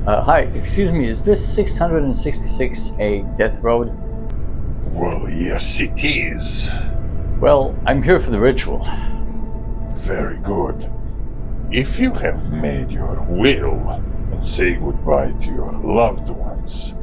Hi, excuse me, is this 666 a death road? Well, yes, it is. Well, I'm here for the ritual. Very good. If you have made your will and say goodbye to your loved ones,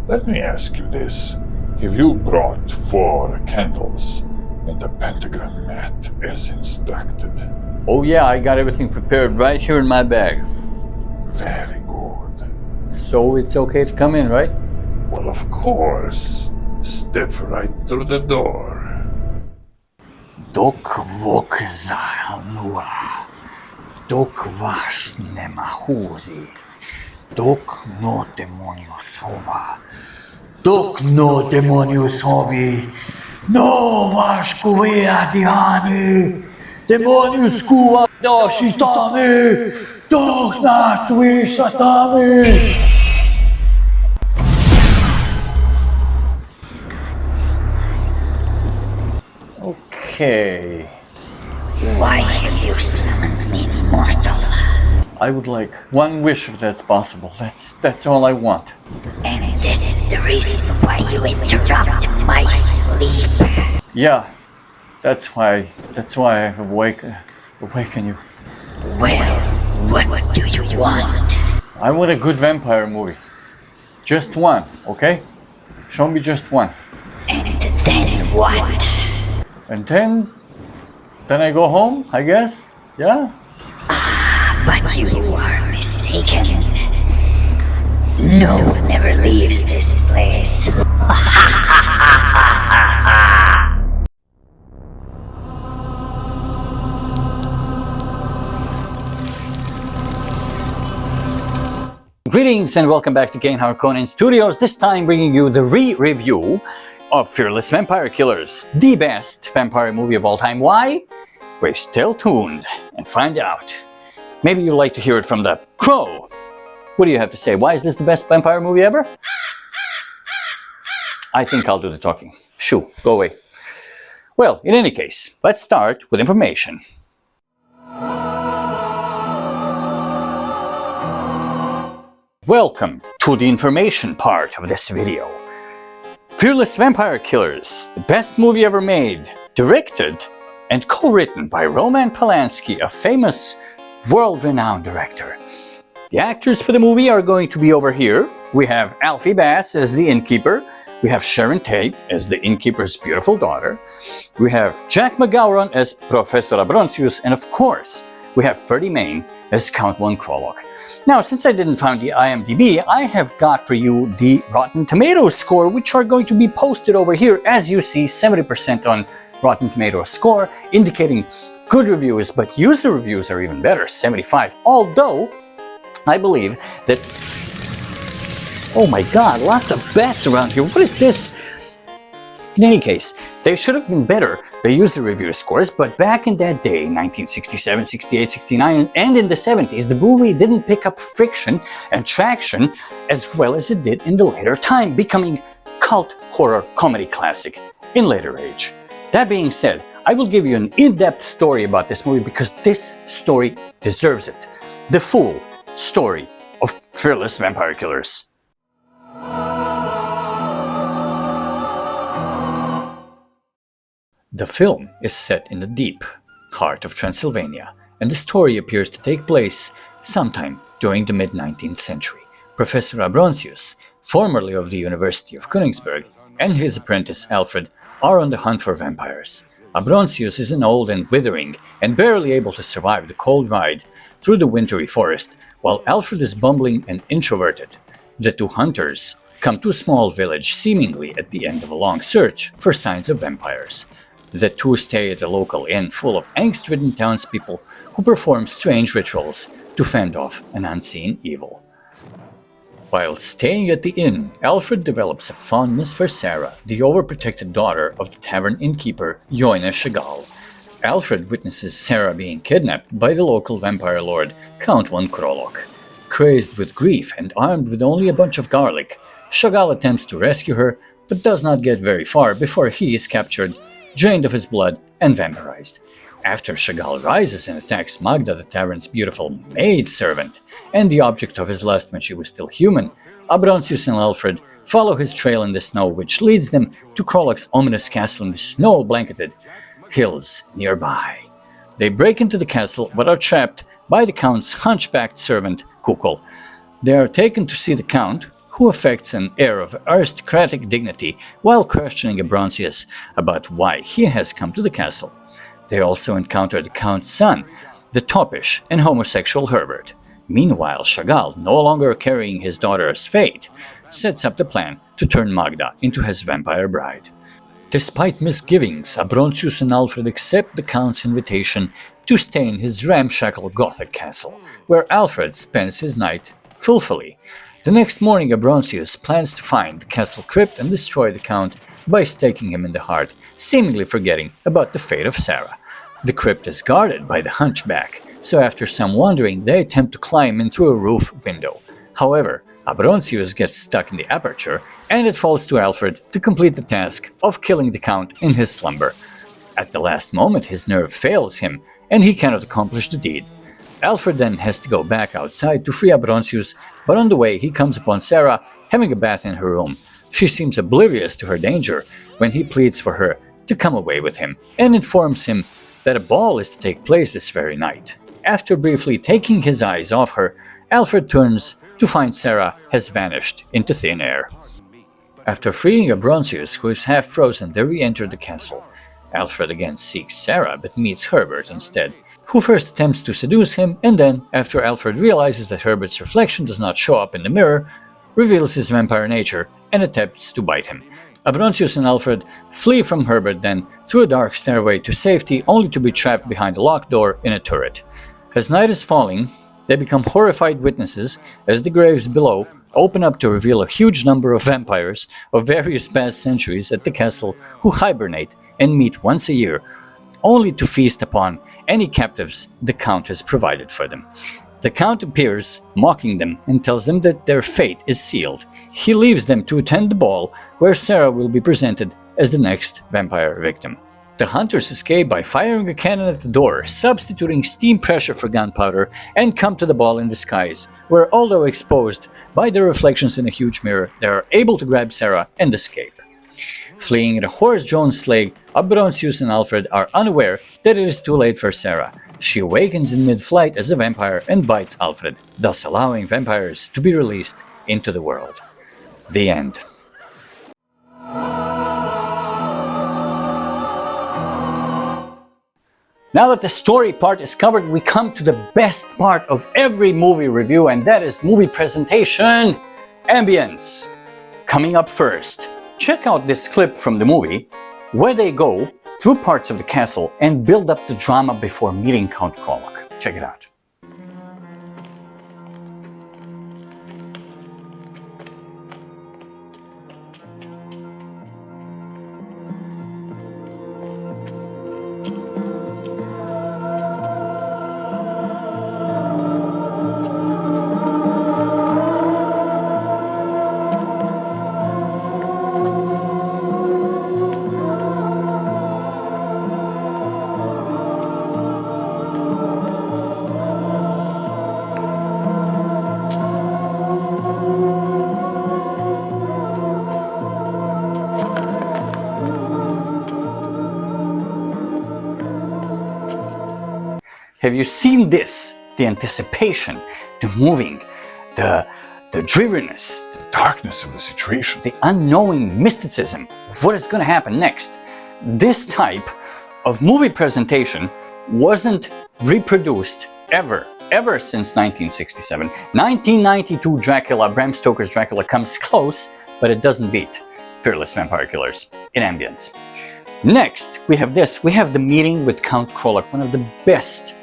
let me ask you this. Have you brought 4 candles and a pentagram mat as instructed? Oh yeah, I got everything prepared right here in my bag. Very good. So it's okay to come in, right? Well, of course. Step right through the door. Dok vok zahanua, dok vaš nema huzi, dok no demonius hova, dok no demonius hovi, no vaš kuvea diani, demonius kuva doshitani, dok natui satani. Okay. Why have you summoned me, mortal? I would like one wish if that's possible. That's all I want. And this is the reason why you interrupt my sleep. Yeah, that's why I have awaken you. Well, what do you want? I want a good vampire movie. Just one, okay? Show me just one. And then what? And then I go home, I guess? Yeah? But you are mistaken. No one ever leaves this place. Greetings and welcome back to Kane Harkonnen Studios, this time bringing you the re-review of Fearless Vampire Killers, the best vampire movie of all time. Why? We're still tuned and find out. Maybe you'd like to hear it from the crow. What do you have to say? Why is this the best vampire movie ever? I think I'll do the talking. Shoo, go away. Well, in any case, let's start with information. Welcome to the information part of this video. Fearless Vampire Killers, the best movie ever made, directed and co-written by Roman Polanski, a famous, world-renowned director. The actors for the movie are going to be over here. We have Alfie Bass as the innkeeper. We have Sharon Tate as the innkeeper's beautiful daughter. We have Jack McGowran as Professor Abrontius, and of course, we have Freddie Main as Count Von Krolok. Now, since I didn't find the IMDb, I have got for you the Rotten Tomatoes score, which are going to be posted over here. As you see, 70% on Rotten Tomatoes score, indicating good reviews, but user reviews are even better, 75. Although, I believe that... Oh my god, lots of bats around here. What is this? In any case, they should have been better, the user review scores, but back in that day, 1967, 68, 69, and in the 70s, the movie didn't pick up friction and traction as well as it did in the later time, becoming cult horror comedy classic in later age. That being said, I will give you an in-depth story about this movie because this story deserves it. The full story of Fearless Vampire Killers. The film is set in the deep heart of Transylvania, and the story appears to take place sometime during the mid-19th century. Professor Abrontius, formerly of the University of Königsberg, and his apprentice Alfred are on the hunt for vampires. Abrontius is an old and withering and barely able to survive the cold ride through the wintry forest, while Alfred is bumbling and introverted. The two hunters come to a small village seemingly at the end of a long search for signs of vampires. The two stay at a local inn full of angst-ridden townspeople who perform strange rituals to fend off an unseen evil. While staying at the inn, Alfred develops a fondness for Sarah, the overprotected daughter of the tavern innkeeper Joine Chagall. Alfred witnesses Sarah being kidnapped by the local vampire lord Count Von Krolok. Crazed with grief and armed with only a bunch of garlic, Chagall attempts to rescue her, but does not get very far before he is captured, drained of his blood, and vampirized. After Chagall rises and attacks Magda, the tavern's beautiful maidservant, and the object of his lust when she was still human, Abronsius and Alfred follow his trail in the snow, which leads them to Krolok's ominous castle in the snow-blanketed hills nearby. They break into the castle but are trapped by the Count's hunchbacked servant, Kukol. They are taken to see the Count, who affects an air of aristocratic dignity while questioning Abronsius about why he has come to the castle. They also encounter the Count's son, the topish and homosexual Herbert. Meanwhile, Chagall, no longer carrying his daughter's fate, sets up the plan to turn Magda into his vampire bride. Despite misgivings, Abronsius and Alfred accept the Count's invitation to stay in his ramshackle Gothic castle, where Alfred spends his night fulfully. The next morning, Abronsius plans to find the castle crypt and destroy the Count by staking him in the heart, seemingly forgetting about the fate of Sarah. The crypt is guarded by the hunchback, so after some wandering, they attempt to climb in through a roof window. However, Abronsius gets stuck in the aperture, and it falls to Alfred to complete the task of killing the Count in his slumber. At the last moment, his nerve fails him, and he cannot accomplish the deed. Alfred then has to go back outside to free Abronsius, but on the way he comes upon Sarah having a bath in her room. She seems oblivious to her danger when he pleads for her to come away with him and informs him that a ball is to take place this very night. After briefly taking his eyes off her, Alfred turns to find Sarah has vanished into thin air. After freeing Abronsius, who is half frozen, they re-enter the castle. Alfred again seeks Sarah but meets Herbert instead, who first attempts to seduce him and then, after Alfred realizes that Herbert's reflection does not show up in the mirror, reveals his vampire nature and attempts to bite him. Abronsius and Alfred flee from Herbert then through a dark stairway to safety, only to be trapped behind a locked door in a turret. As night is falling, they become horrified witnesses as the graves below open up to reveal a huge number of vampires of various past centuries at the castle who hibernate and meet once a year, only to feast upon any captives the Count has provided for them. The Count appears, mocking them, and tells them that their fate is sealed. He leaves them to attend the ball, where Sarah will be presented as the next vampire victim. The hunters escape by firing a cannon at the door, substituting steam pressure for gunpowder, and come to the ball in disguise, where, although exposed by their reflections in a huge mirror, they are able to grab Sarah and escape. Fleeing in a horse-drawn sleigh, Abronsius and Alfred are unaware that it is too late for Sarah. She awakens in mid-flight as a vampire and bites Alfred, thus allowing vampires to be released into the world. The end. Now that the story part is covered, we come to the best part of every movie review, and that is movie presentation, ambience. Coming up first, check out this clip from the movie where they go through parts of the castle and build up the drama before meeting Count Krolok. Check it out. Have you seen this? The anticipation, the moving, the drivenness, The darkness of the situation. the unknowing mysticism of what is going to happen next. This type of movie presentation wasn't reproduced ever since 1967. 1992 Dracula, Bram Stoker's Dracula, comes close, but it doesn't beat Fearless Vampire Killers in ambience. Next, we have this. We have the meeting with Count Krolok, one of the best,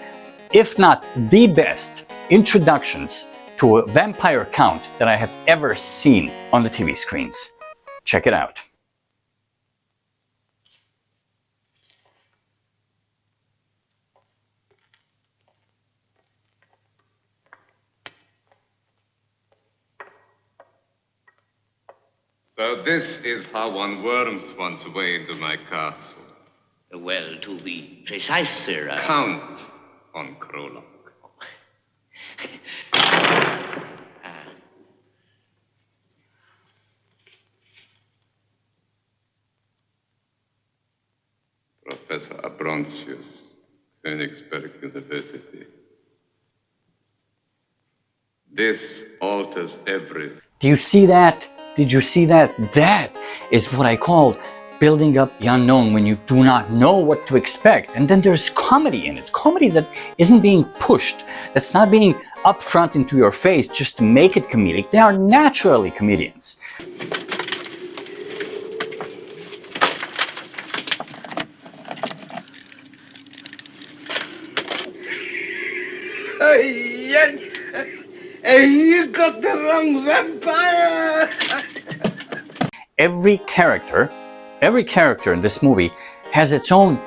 if not the best, introductions to a vampire count that I have ever seen on the TV screens. Check it out. So this is how one worms one's way into my castle. Well, to be precise, sir, Count on Krolok. Professor Abrontius, Königsberg University. This alters everything. Do you see that? Did you see that? That is what I call building up the unknown when you do not know what to expect. And then there's comedy in it. Comedy that isn't being pushed, that's not being upfront into your face just to make it comedic. They are naturally comedians. You got the wrong vampire! Every character in this movie has its own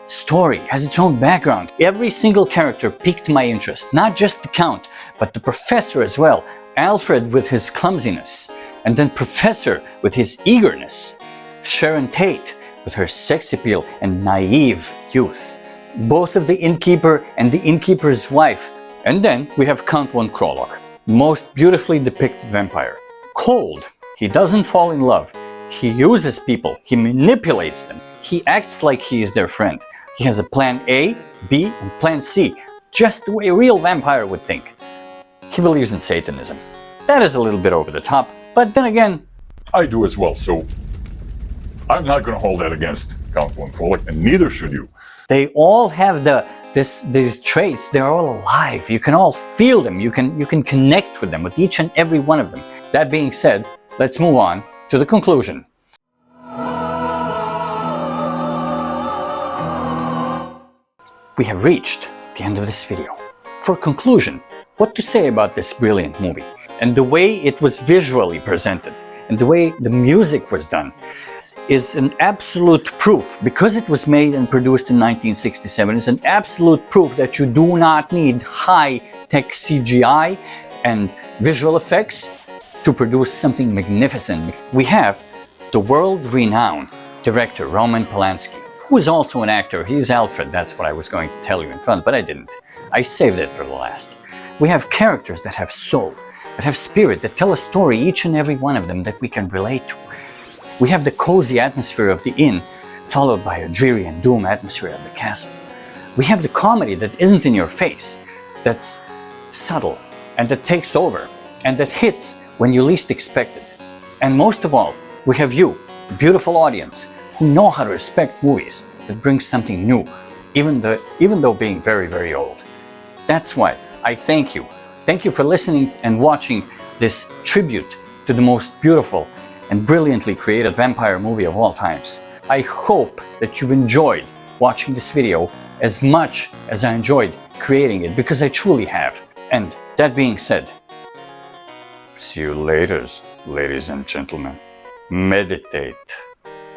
story, has its own background. Every single character piqued my interest, not just the Count, but the Professor as well. Alfred with his clumsiness, and then Professor with his eagerness. Sharon Tate with her sex appeal and naive youth. Both of the innkeeper and the innkeeper's wife. And then we have Count von Krolok, most beautifully depicted vampire. Cold. He doesn't fall in love. He uses people. He manipulates them. He acts like he is their friend. He has a plan A, B, and plan C, just the way a real vampire would think. He believes in Satanism. That is a little bit over the top, but then again, I do as well, so I'm not going to hold that against Count von Krolok, and neither should you. they all have these traits. They're all alive. You can all feel them. You can connect with them, with each and every one of them. That being said, let's move on to the conclusion. We have reached the end of this video. For conclusion, what to say about this brilliant movie and the way it was visually presented and the way the music was done is an absolute proof, because it was made and produced in 1967, is an absolute proof that you do not need high-tech CGI and visual effects to produce something magnificent. We have the world-renowned director Roman Polanski, who is also an actor. He's Alfred, that's what I was going to tell you in front, but I didn't. I saved it for the last. We have characters that have soul, that have spirit, that tell a story, each and every one of them, that we can relate to. We have the cozy atmosphere of the inn, followed by a dreary and doom atmosphere of the castle. We have the comedy that isn't in your face, that's subtle, and that takes over, and that hits when you least expect it. And most of all, we have you, the beautiful audience, who know how to respect movies that bring something new, even though being very, very old. That's why I thank you. Thank you for listening and watching this tribute to the most beautiful and brilliantly created vampire movie of all times. I hope that you've enjoyed watching this video as much as I enjoyed creating it, because I truly have. And that being said, see you later, ladies and gentlemen. Meditate.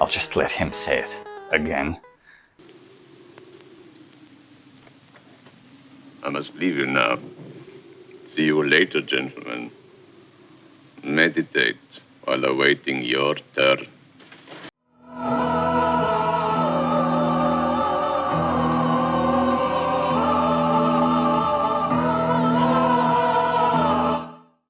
I'll just let him say it again. I must leave you now. See you later, gentlemen. Meditate while awaiting your turn.